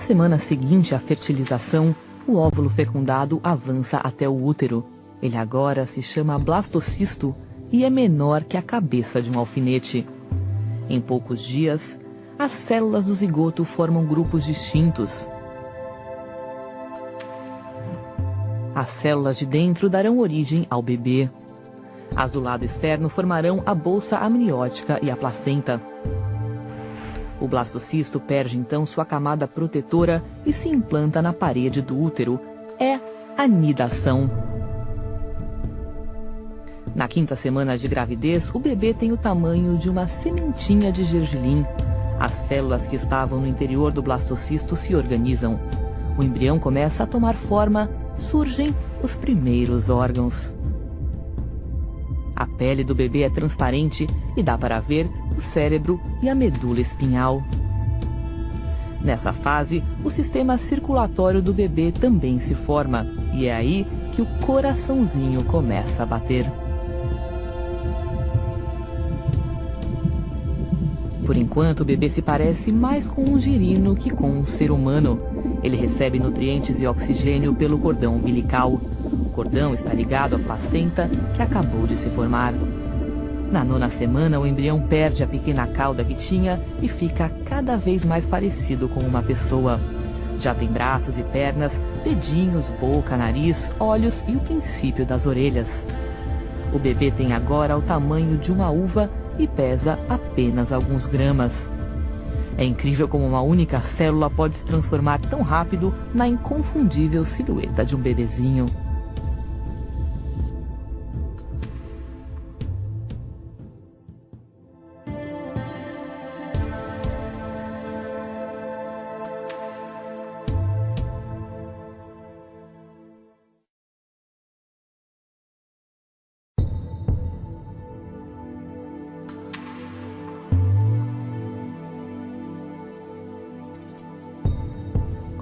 semana seguinte à fertilização, o óvulo fecundado avança até o útero. Ele agora se chama blastocisto e é menor que a cabeça de um alfinete. Em poucos dias, as células do zigoto formam grupos distintos. As células de dentro darão origem ao bebê. As do lado externo formarão a bolsa amniótica e a placenta. O blastocisto perde então sua camada protetora e se implanta na parede do útero. É a nidação. Na 5ª semana de gravidez, o bebê tem o tamanho de uma sementinha de gergelim. As células que estavam no interior do blastocisto se organizam. O embrião começa a tomar forma, surgem os primeiros órgãos. A pele do bebê é transparente e dá para ver o cérebro e a medula espinhal. Nessa fase, o sistema circulatório do bebê também se forma, e é aí que o coraçãozinho começa a bater. Por enquanto, o bebê se parece mais com um girino que com um ser humano. Ele recebe nutrientes e oxigênio pelo cordão umbilical. O cordão está ligado à placenta que acabou de se formar. Na 9ª semana, o embrião perde a pequena cauda que tinha e fica cada vez mais parecido com uma pessoa. Já tem braços e pernas, dedinhos, boca, nariz, olhos e o princípio das orelhas. O bebê tem agora o tamanho de uma uva e pesa apenas alguns gramas. É incrível como uma única célula pode se transformar tão rápido na inconfundível silhueta de um bebezinho.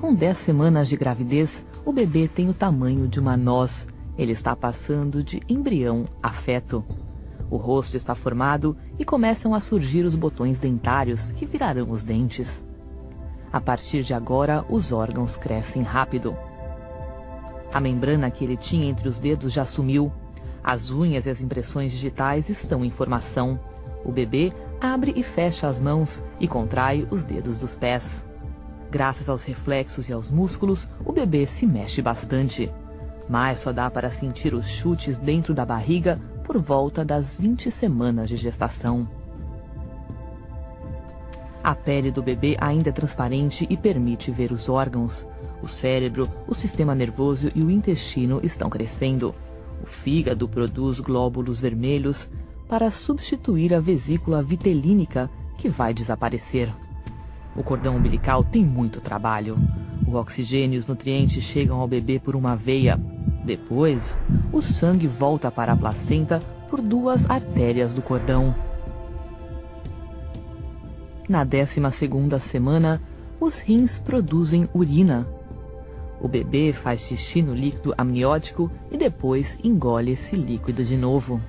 Com 10 semanas de gravidez, o bebê tem o tamanho de uma noz. Ele está passando de embrião a feto. O rosto está formado e começam a surgir os botões dentários, que virarão os dentes. A partir de agora, os órgãos crescem rápido. A membrana que ele tinha entre os dedos já sumiu. As unhas e as impressões digitais estão em formação. O bebê abre e fecha as mãos e contrai os dedos dos pés. Graças aos reflexos e aos músculos, o bebê se mexe bastante. Mas só dá para sentir os chutes dentro da barriga por volta das 20 semanas de gestação. A pele do bebê ainda é transparente e permite ver os órgãos. O cérebro, o sistema nervoso e o intestino estão crescendo. O fígado produz glóbulos vermelhos para substituir a vesícula vitelínica, que vai desaparecer. O cordão umbilical tem muito trabalho. O oxigênio e os nutrientes chegam ao bebê por uma veia. Depois, o sangue volta para a placenta por 2 artérias do cordão. Na 12ª semana, os rins produzem urina. O bebê faz xixi no líquido amniótico e depois engole esse líquido de novo.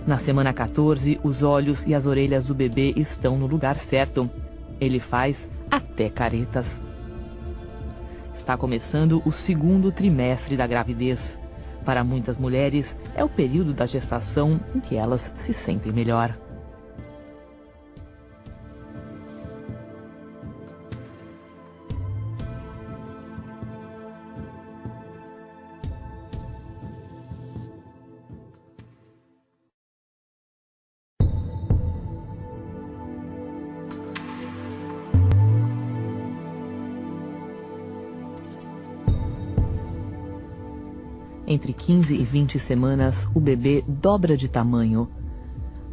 Na semana 14, os olhos e as orelhas do bebê estão no lugar certo. Ele faz até caretas. Está começando o 2º trimestre da gravidez. Para muitas mulheres, é o período da gestação em que elas se sentem melhor. Entre 15 e 20 semanas, o bebê dobra de tamanho.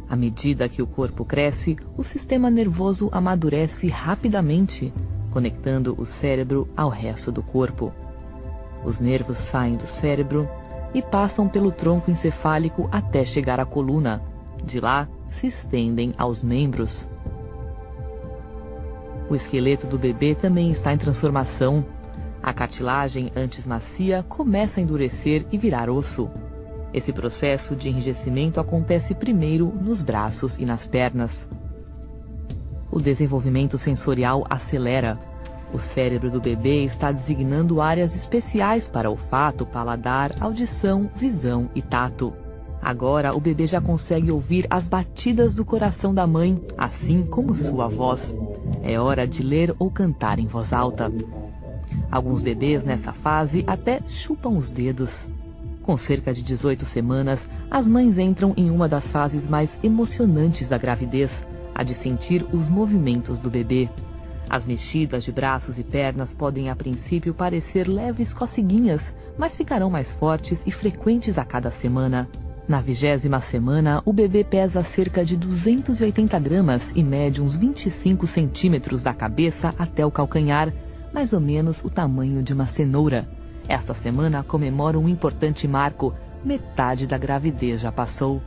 À medida que o corpo cresce, o sistema nervoso amadurece rapidamente, conectando o cérebro ao resto do corpo. Os nervos saem do cérebro e passam pelo tronco encefálico até chegar à coluna. De lá, se estendem aos membros. O esqueleto do bebê também está em transformação. A cartilagem, antes macia, começa a endurecer e virar osso. Esse processo de enrijecimento acontece primeiro nos braços e nas pernas. O desenvolvimento sensorial acelera. O cérebro do bebê está designando áreas especiais para olfato, paladar, audição, visão e tato. Agora, o bebê já consegue ouvir as batidas do coração da mãe, assim como sua voz. É hora de ler ou cantar em voz alta. Alguns bebês nessa fase até chupam os dedos. Com cerca de 18 semanas, as mães entram em uma das fases mais emocionantes da gravidez, a de sentir os movimentos do bebê. As mexidas de braços e pernas podem a princípio parecer leves coceguinhas, mas ficarão mais fortes e frequentes a cada semana. Na 20ª semana, o bebê pesa cerca de 280 gramas e mede uns 25 centímetros da cabeça até o calcanhar, mais ou menos o tamanho de uma cenoura. Esta semana comemora um importante marco: metade da gravidez já passou.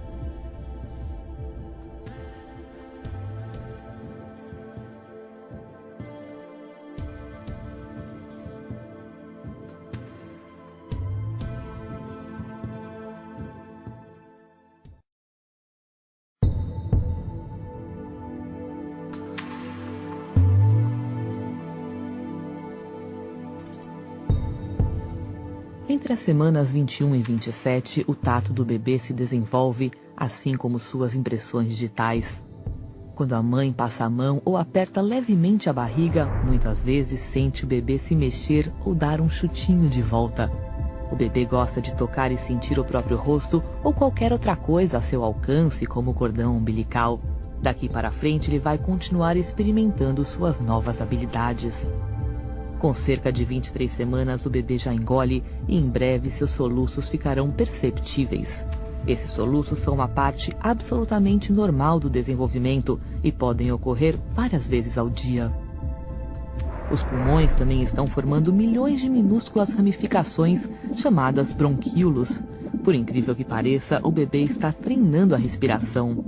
Entre as semanas 21 e 27, o tato do bebê se desenvolve, assim como suas impressões digitais. Quando a mãe passa a mão ou aperta levemente a barriga, muitas vezes sente o bebê se mexer ou dar um chutinho de volta. O bebê gosta de tocar e sentir o próprio rosto ou qualquer outra coisa a seu alcance, como o cordão umbilical. Daqui para frente, ele vai continuar experimentando suas novas habilidades. Com cerca de 23 semanas, o bebê já engole e em breve seus soluços ficarão perceptíveis. Esses soluços são uma parte absolutamente normal do desenvolvimento e podem ocorrer várias vezes ao dia. Os pulmões também estão formando milhões de minúsculas ramificações chamadas bronquíolos. Por incrível que pareça, o bebê está treinando a respiração.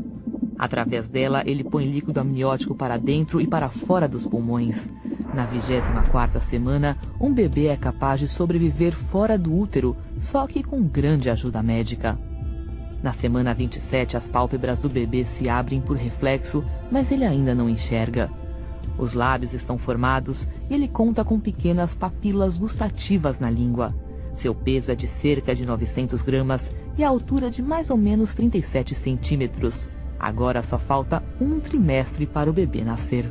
Através dela, ele põe líquido amniótico para dentro e para fora dos pulmões. Na 24ª semana, um bebê é capaz de sobreviver fora do útero, só que com grande ajuda médica. Na semana 27, as pálpebras do bebê se abrem por reflexo, mas ele ainda não enxerga. Os lábios estão formados e ele conta com pequenas papilas gustativas na língua. Seu peso é de cerca de 900 gramas e a altura de mais ou menos 37 centímetros. Agora só falta um trimestre para o bebê nascer.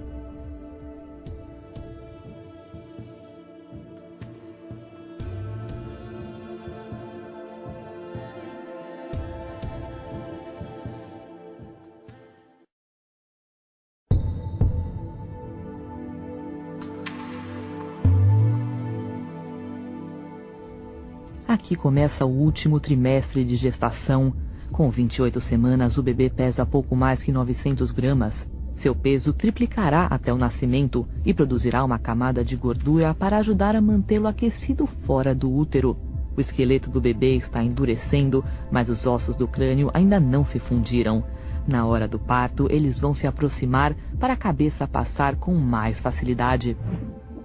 Aqui começa o último trimestre de gestação. Com 28 semanas, o bebê pesa pouco mais que 900 gramas. Seu peso triplicará até o nascimento e produzirá uma camada de gordura para ajudar a mantê-lo aquecido fora do útero. O esqueleto do bebê está endurecendo, mas os ossos do crânio ainda não se fundiram. Na hora do parto, eles vão se aproximar para a cabeça passar com mais facilidade.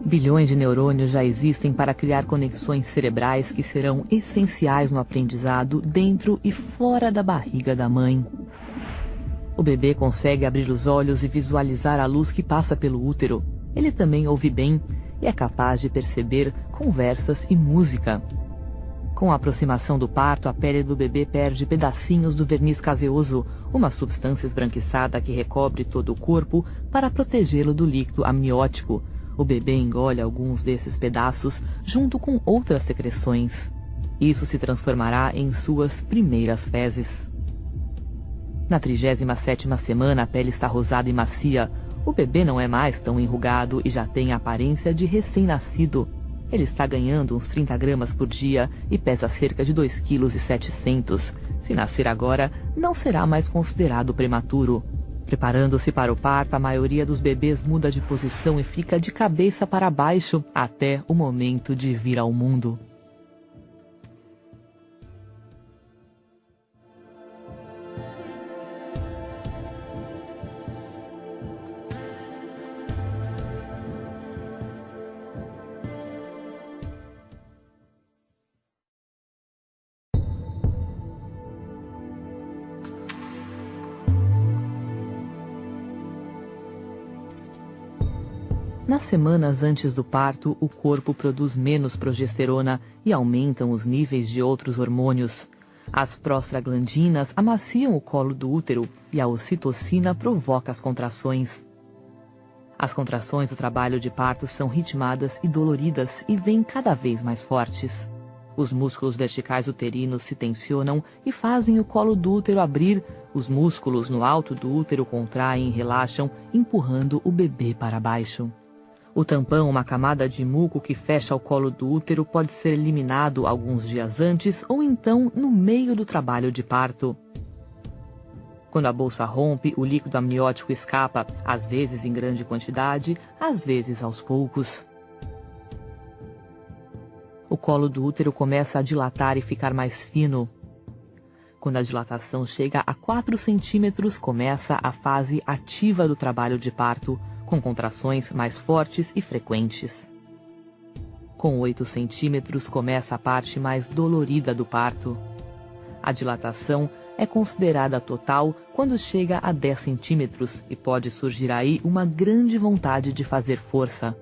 Bilhões de neurônios já existem para criar conexões cerebrais que serão essenciais no aprendizado dentro e fora da barriga da mãe. O bebê consegue abrir os olhos e visualizar a luz que passa pelo útero. Ele também ouve bem e é capaz de perceber conversas e música. Com a aproximação do parto, a pele do bebê perde pedacinhos do verniz caseoso, uma substância esbranquiçada que recobre todo o corpo para protegê-lo do líquido amniótico. O bebê engole alguns desses pedaços junto com outras secreções. Isso se transformará em suas primeiras fezes. Na 37ª semana, a pele está rosada e macia. O bebê não é mais tão enrugado e já tem a aparência de recém-nascido. Ele está ganhando uns 30 gramas por dia e pesa cerca de 2,7 kg. Se nascer agora, não será mais considerado prematuro. Preparando-se para o parto, a maioria dos bebês muda de posição e fica de cabeça para baixo até o momento de vir ao mundo. Nas semanas antes do parto, o corpo produz menos progesterona e aumentam os níveis de outros hormônios. As prostaglandinas amaciam o colo do útero e a ocitocina provoca as contrações. As contrações do trabalho de parto são ritmadas e doloridas e vêm cada vez mais fortes. Os músculos verticais uterinos se tensionam e fazem o colo do útero abrir. Os músculos no alto do útero contraem e relaxam, empurrando o bebê para baixo. O tampão, uma camada de muco que fecha o colo do útero, pode ser eliminado alguns dias antes ou então no meio do trabalho de parto. Quando a bolsa rompe, o líquido amniótico escapa, às vezes em grande quantidade, às vezes aos poucos. O colo do útero começa a dilatar e ficar mais fino. Quando a dilatação chega a 4 centímetros, começa a fase ativa do trabalho de parto, com contrações mais fortes e frequentes. Com 8 centímetros, começa a parte mais dolorida do parto. A dilatação é considerada total quando chega a 10 centímetros e pode surgir aí uma grande vontade de fazer força.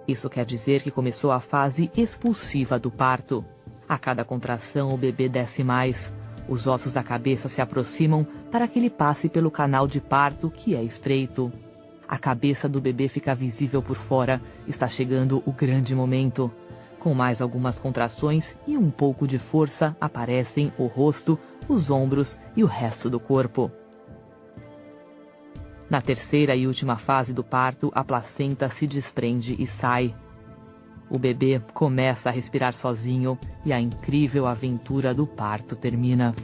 Isso quer dizer que começou a fase expulsiva do parto. A cada contração, o bebê desce mais. Os ossos da cabeça se aproximam para que ele passe pelo canal de parto, que é estreito. A cabeça do bebê fica visível por fora. Está chegando o grande momento. Com mais algumas contrações e um pouco de força, aparecem o rosto, os ombros e o resto do corpo. Na terceira e última fase do parto, a placenta se desprende e sai. O bebê começa a respirar sozinho e a incrível aventura do parto termina.